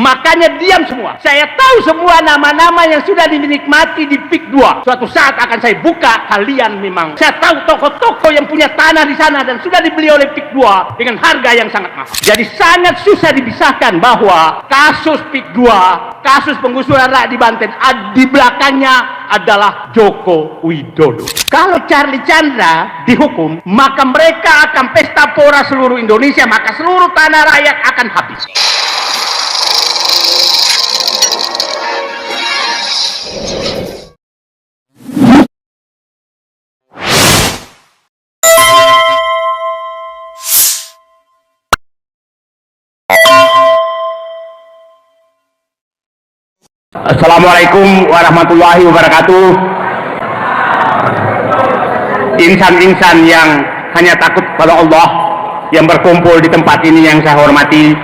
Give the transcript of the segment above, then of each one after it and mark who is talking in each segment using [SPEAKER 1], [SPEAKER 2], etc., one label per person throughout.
[SPEAKER 1] Makanya diam semua. Saya tahu semua nama-nama yang sudah dinikmati di PIK 2. Suatu saat akan saya buka, kalian memang. Saya tahu toko-toko yang punya tanah di sana dan sudah dibeli oleh PIK 2 dengan harga yang sangat mahal. Jadi sangat susah dipisahkan bahwa kasus PIK 2, kasus penggusuran rakyat di Banten, di belakangnya adalah Joko Widodo. Kalau Charlie Chandra dihukum, maka mereka akan pesta pora seluruh Indonesia, maka seluruh tanah rakyat akan habis. Assalamualaikum warahmatullahi wabarakatuh. Insan-insan yang hanya takut pada Allah yang berkumpul di tempat ini yang saya hormati,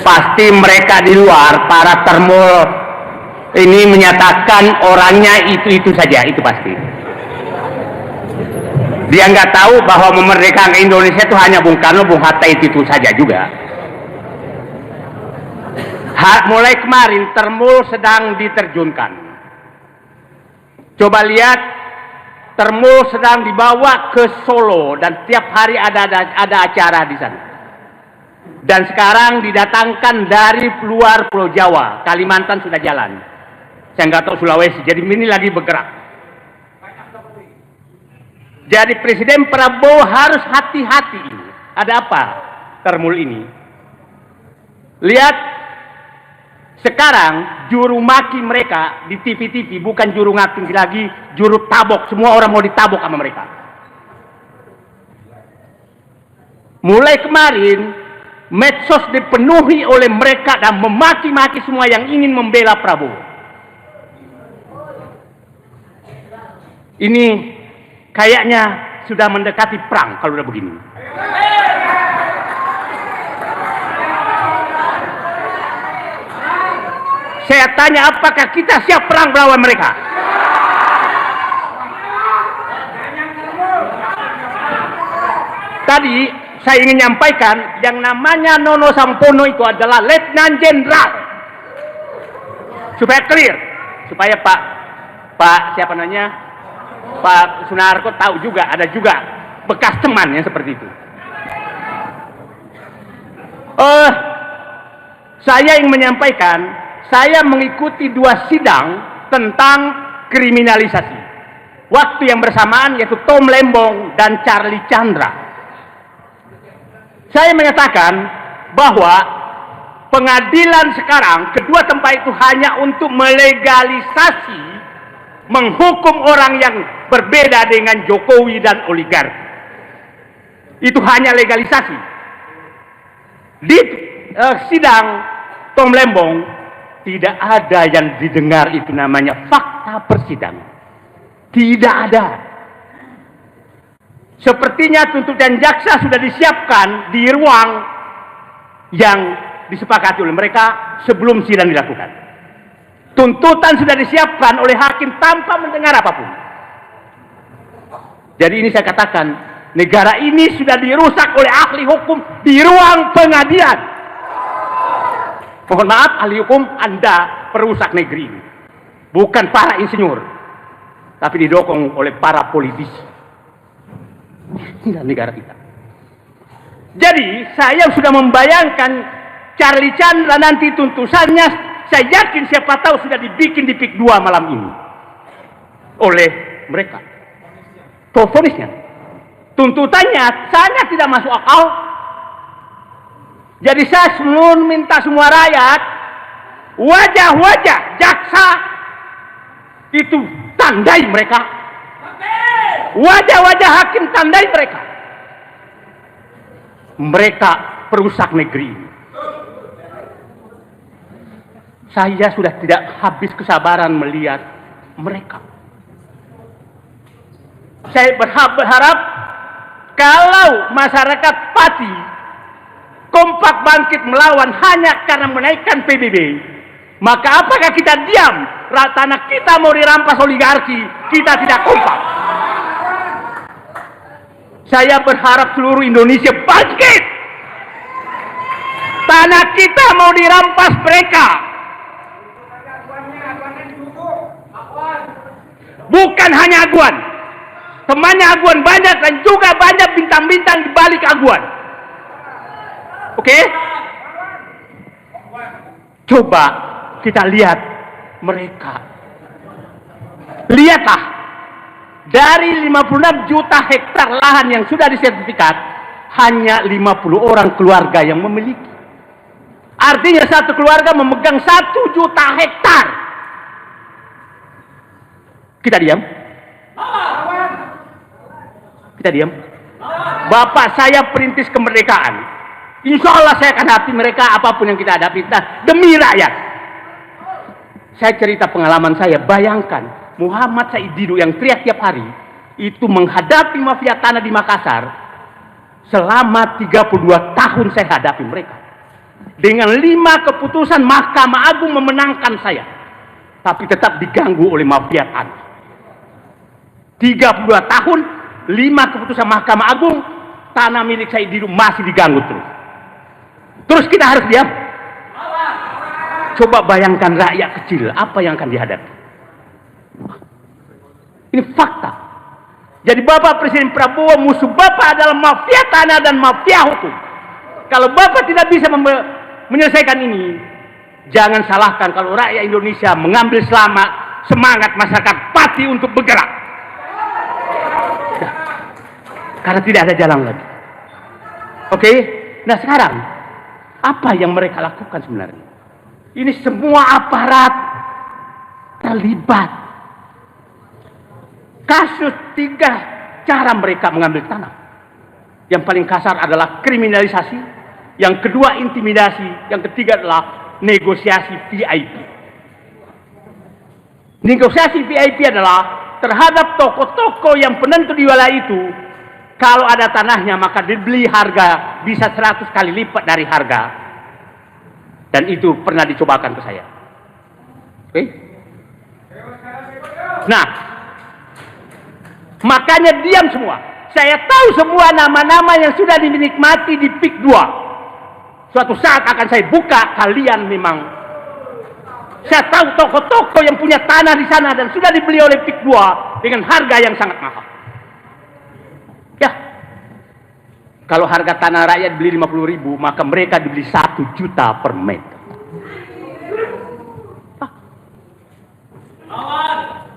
[SPEAKER 1] pasti mereka di luar, para termul ini menyatakan orangnya itu-itu saja, itu pasti. Dia nggak tahu bahwa memerdekakan Indonesia itu hanya Bung Karno, Bung Hatta, itu saja juga. Mulai kemarin termul sedang diterjunkan. Coba lihat, termul sedang dibawa ke Solo dan tiap hari ada acara di sana. Dan sekarang didatangkan dari luar Pulau Jawa, Kalimantan sudah jalan. Saya nggak tahu Sulawesi, jadi ini lagi bergerak. Jadi Presiden Prabowo harus hati-hati ini. Ada apa termul ini? Lihat, sekarang juru maki mereka di TV-TV bukan juru ngatur lagi, juru tabok. Semua orang mau ditabok sama mereka. Mulai kemarin medsos dipenuhi oleh mereka dan memaki-maki semua yang ingin membela Prabowo. Ini kayaknya sudah mendekati perang kalau udah begini. Saya tanya, apakah kita siap perang melawan mereka? Tadi saya ingin menyampaikan yang namanya Nono Sampono itu adalah Letnan Jenderal. Supaya clear, supaya Pak siapa namanya, Pak Sunarko tahu juga, ada juga bekas teman yang seperti itu. Saya ingin menyampaikan, saya mengikuti 2 sidang tentang kriminalisasi. Waktu yang bersamaan yaitu Tom Lembong dan Charlie Chandra. Saya menyatakan bahwa pengadilan sekarang, kedua tempat itu hanya untuk melegalisasi, menghukum orang yang berbeda dengan Jokowi dan oligarki. Itu hanya legalisasi. Di sidang Tom Lembong, tidak ada yang didengar itu namanya fakta persidangan. Tidak ada. Sepertinya tuntutan jaksa sudah disiapkan di ruang yang disepakati oleh mereka sebelum sidang dilakukan. Tuntutan sudah disiapkan oleh hakim tanpa mendengar apapun. Jadi ini saya katakan, negara ini sudah dirusak oleh ahli hukum di ruang pengadilan. Mohon maaf ahli hukum, Anda perusak negeri ini. Bukan para insinyur, tapi didukung oleh para politisi. Inilah negara kita. Jadi saya sudah membayangkan Charlie Chandra nanti tuntutannya, saya yakin siapa tahu sudah dibikin di PIK 2 malam ini oleh mereka. Fonisnya, tuntutannya sangat tidak masuk akal. Jadi saya minta semua rakyat, wajah-wajah jaksa itu tandai mereka, wajah-wajah hakim tandai mereka. Mereka perusak negeri ini. Saya sudah tidak habis kesabaran melihat mereka. Saya berharap kalau masyarakat Pati kompak bangkit melawan hanya karena menaikkan PBB, maka apakah kita diam? Tanah kita mau dirampas oligarki, kita tidak kompak. Saya berharap seluruh Indonesia bangkit. tanah kita mau dirampas mereka. Bukan hanya Aguan, temannya Aguan banyak dan juga banyak bintang-bintang di balik Aguan. Oke? Coba kita lihat mereka. Lihatlah, dari 56 juta hektar lahan yang sudah disertifikat, hanya 50 orang keluarga yang memiliki. Artinya satu keluarga memegang 1 juta hektar. Kita diam? Kita diam? Bapak saya perintis kemerdekaan. Insya Allah saya akan hadapi mereka apapun yang kita hadapi. Nah, demi rakyat. Saya cerita pengalaman saya. Bayangkan Muhammad Said Didu yang teriak tiap hari itu menghadapi mafia tanah di Makassar. Selama 32 tahun saya hadapi mereka. Dengan 5 keputusan Mahkamah Agung memenangkan saya. Tapi tetap diganggu oleh mafia tanah. 32 tahun, 5 keputusan Mahkamah Agung, tanah milik Said Didu masih diganggu terus. Terus kita harus diam? Coba bayangkan rakyat kecil, apa yang akan dihadapi? Ini fakta. Jadi Bapak Presiden Prabowo, musuh Bapak adalah mafia tanah dan mafia hukum. Kalau Bapak tidak bisa menyelesaikan ini, jangan salahkan kalau rakyat Indonesia mengambil semangat masyarakat pati untuk bergerak. Karena tidak ada jalan lagi. Oke? Nah sekarang, apa yang mereka lakukan sebenarnya? Ini semua aparat terlibat. Kasus 3 cara mereka mengambil tanah. Yang paling kasar adalah kriminalisasi. Yang kedua intimidasi. Yang ketiga adalah negosiasi VIP. Negosiasi VIP adalah terhadap toko-toko yang penentu di wilayah itu. Kalau ada tanahnya maka dibeli harga bisa 100 kali lipat dari harga. Dan itu pernah dicobakan ke saya. Oke? Nah, makanya diam semua. Saya tahu semua nama-nama yang sudah dinikmati di PIK 2. Suatu saat akan saya buka, kalian memang. Saya tahu toko-toko yang punya tanah di sana dan sudah dibeli oleh PIK 2 dengan harga yang sangat mahal. Ya, kalau harga tanah rakyat beli 50.000, maka mereka dibeli 1 juta per meter.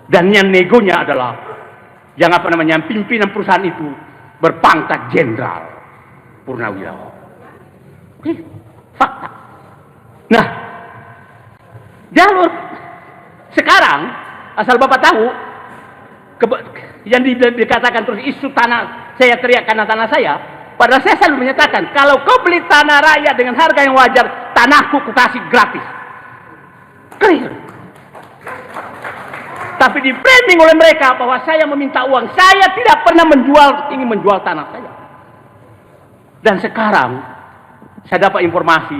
[SPEAKER 1] Dan yang negonya adalah yang pimpinan perusahaan itu berpangkat jenderal Purnawirawan. Oke, fakta. Nah, jalur sekarang asal Bapak tahu yang dikatakan terus isu tanah, saya teriak karena tanah saya. Padahal saya selalu menyatakan, kalau kau beli tanah rakyat dengan harga yang wajar, tanahku kasih gratis. Clear. Tapi di framing oleh mereka bahwa saya meminta uang, saya tidak pernah ingin menjual tanah saya. Dan sekarang saya dapat informasi,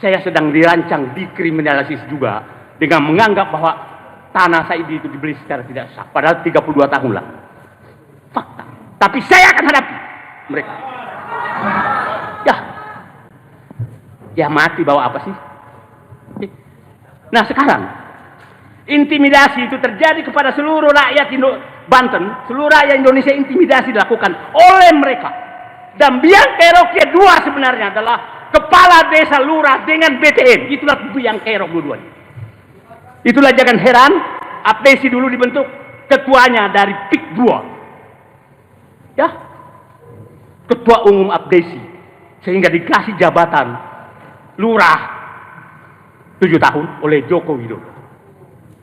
[SPEAKER 1] saya sedang dirancang dikriminalisasi juga dengan menganggap bahwa tanah saya itu dibeli secara tidak sah. Padahal 32 tahun lah. Fakta. Tapi saya akan hadapi mereka. Ya mati bawa apa sih? Nah sekarang, intimidasi itu terjadi kepada seluruh rakyat Banten, seluruh rakyat Indonesia. Intimidasi dilakukan oleh mereka. Dan Biang Kerok kedua sebenarnya adalah kepala desa lurah dengan BTN. Itulah Biang Kerok dua-duanya. Itulah jangan heran, Abdesi dulu dibentuk ketuanya dari PIK 2. Ya, ketua umum Abdesi, sehingga dikasih jabatan lurah 7 tahun oleh Joko Widodo.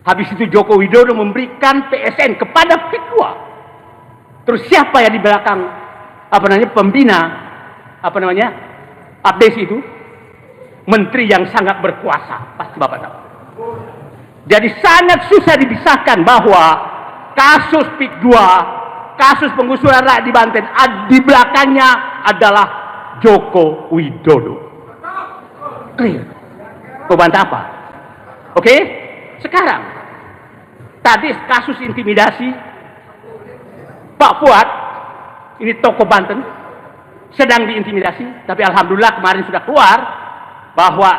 [SPEAKER 1] Habis itu Joko Widodo memberikan PSN kepada PIK 2. Terus siapa yang di belakang pembina Abdesi itu? Menteri yang sangat berkuasa, pasti Bapak tahu. Jadi sangat susah dipisahkan bahwa kasus PIK 2, kasus penggusuran rakyat di Banten, di belakangnya adalah Joko Widodo. Clear. Kau bantah apa? Oke? Sekarang, tadi kasus intimidasi, Pak Fuad, ini tokoh Banten, sedang diintimidasi, tapi alhamdulillah kemarin sudah keluar bahwa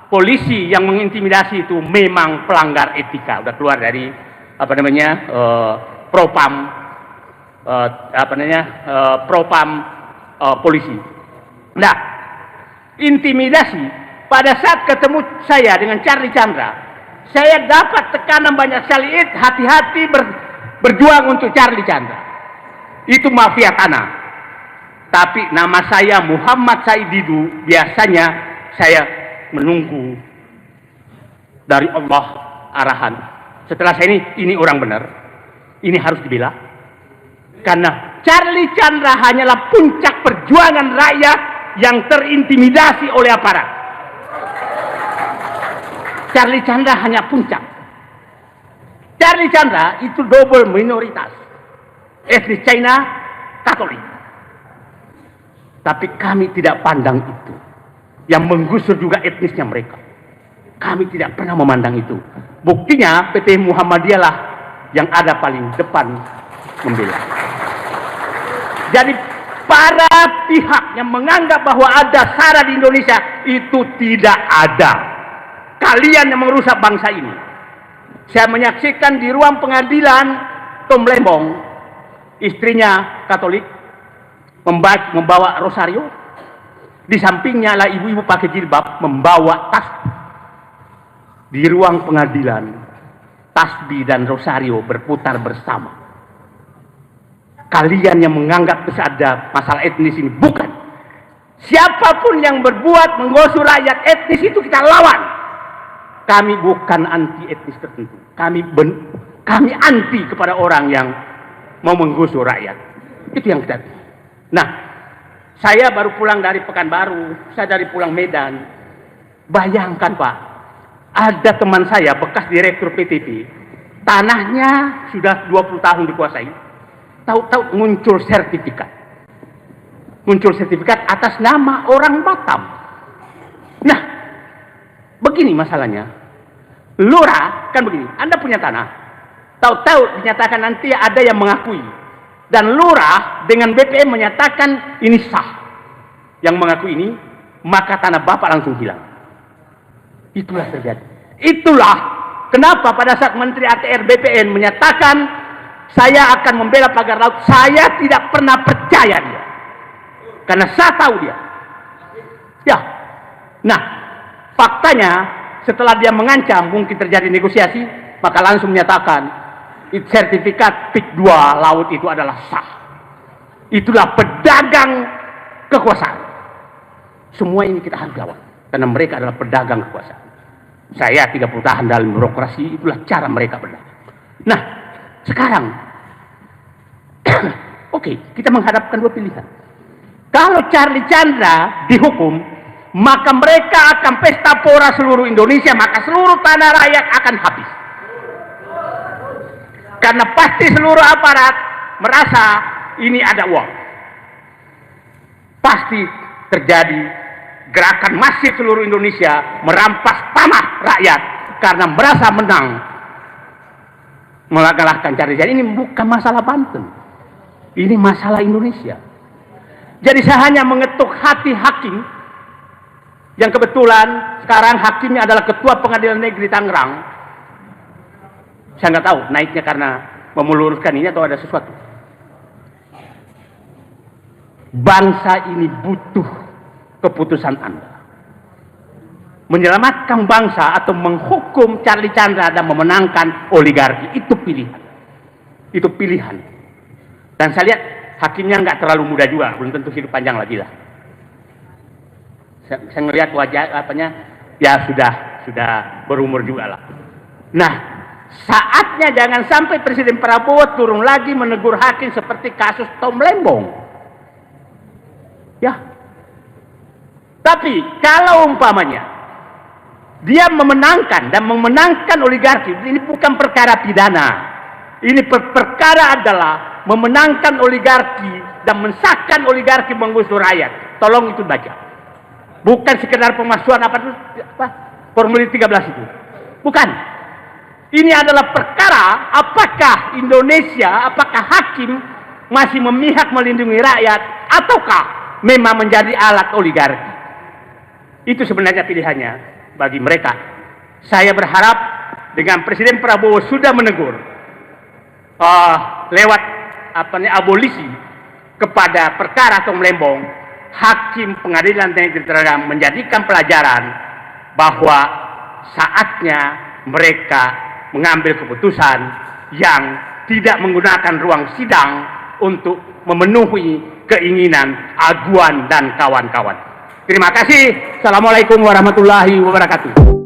[SPEAKER 1] polisi yang mengintimidasi itu memang pelanggar etika, udah keluar dari propam polisi. Nah, intimidasi pada saat ketemu saya dengan Charlie Chandra, saya dapat tekanan banyak sekali, hati-hati berjuang untuk Charlie Chandra. Itu mafia tanah. Tapi nama saya Muhammad Said Didu, biasanya saya menunggu dari Allah arahan. Setelah saya ini orang benar, ini harus dibela. Karena Charlie Chandra hanyalah puncak perjuangan rakyat yang terintimidasi oleh aparat. Charlie Chandra hanya puncak. Charlie Chandra itu double minoritas, etnis China, Katolik. Tapi kami tidak pandang itu. Yang menggusur juga etnisnya mereka. Kami tidak pernah memandang itu. Buktinya PT Muhammadiyah lah yang ada paling depan membela. Jadi para pihak yang menganggap bahwa ada SARA di Indonesia itu tidak ada. Kalian yang merusak bangsa ini. Saya menyaksikan di ruang pengadilan Tom Lembong, istrinya Katolik, membawa rosario. Di sampingnya lah ibu-ibu pakai jilbab membawa tas. Di ruang pengadilan, tasbih dan rosario berputar bersama. Kalian yang menganggap ada masalah etnis ini, bukan. Siapapun yang berbuat menggosur rakyat etnis itu kita lawan. Kami bukan anti etnis tertentu. Kami anti kepada orang yang mau menggusur rakyat. Itu yang kita. Nah, saya baru pulang dari Pekanbaru, saya dari pulang Medan. Bayangkan Pak, ada teman saya bekas direktur PTP, tanahnya sudah 20 tahun dikuasai. Tahu-tahu muncul sertifikat. Muncul sertifikat atas nama orang Batam. Nah, begini masalahnya. Lurah kan begini, Anda punya tanah. Tahu-tahu dinyatakan nanti ada yang mengakui. Dan lurah dengan BPM menyatakan ini sah. Yang mengaku ini, maka tanah Bapak langsung hilang. Itulah terjadi. Itulah kenapa pada saat Menteri ATR BPN menyatakan saya akan membela pagar laut, saya tidak pernah percaya dia. Karena saya tahu dia. Ya. Nah, faktanya setelah dia mengancam mungkin terjadi negosiasi, maka langsung menyatakan sertifikat PIK 2 laut itu adalah sah. Itulah pedagang kekuasaan. Semua ini kita harus lawan. Karena mereka adalah pedagang kekuasaan. Saya 30 tahun dalam birokrasi, itulah cara mereka berdagang. Nah, sekarang, oke, kita menghadapkan dua pilihan. Kalau Charlie Chandra dihukum, maka mereka akan pesta pora seluruh Indonesia, maka seluruh tanah rakyat akan habis. Karena pasti seluruh aparat merasa ini ada uang. Pasti terjadi gerakan masif seluruh Indonesia merampas tanah rakyat karena merasa menang mengalahkan Charlie Chandra. Ini bukan masalah Banten. Ini masalah Indonesia. Jadi saya hanya mengetuk hati hakim yang kebetulan sekarang hakimnya adalah Ketua Pengadilan Negeri Tangerang. Saya nggak tahu naiknya karena meluruskan ini atau ada sesuatu. Bangsa ini butuh keputusan Anda. Menyelamatkan bangsa atau menghukum Charlie Chandra dan memenangkan oligarki, itu pilihan. Itu pilihan. Dan saya lihat hakimnya nggak terlalu muda juga, belum tentu hidup panjang lagi lah. Saya ngelihat wajah apanya, ya sudah berumur juga lah. Nah, saatnya jangan sampai Presiden Prabowo turun lagi menegur hakim seperti kasus Tom Lembong. Ya. Tapi kalau umpamanya dia memenangkan dan memenangkan oligarki, ini bukan perkara pidana. Ini perkara adalah memenangkan oligarki dan mensahkan oligarki menggusur rakyat. Tolong itu baca. Bukan sekedar pemalsuan formulir 13 itu. Bukan. Ini adalah perkara apakah Indonesia, apakah hakim masih memihak melindungi rakyat ataukah memang menjadi alat oligarki. Itu sebenarnya pilihannya bagi mereka. Saya berharap dengan Presiden Prabowo sudah menegur lewat abolisi kepada perkara Tong Melembong, hakim pengadilan negeri Tangerang menjadikan pelajaran bahwa saatnya mereka mengambil keputusan yang tidak menggunakan ruang sidang untuk memenuhi keinginan Aguan dan kawan-kawan. Terima kasih. Assalamualaikum warahmatullahi wabarakatuh.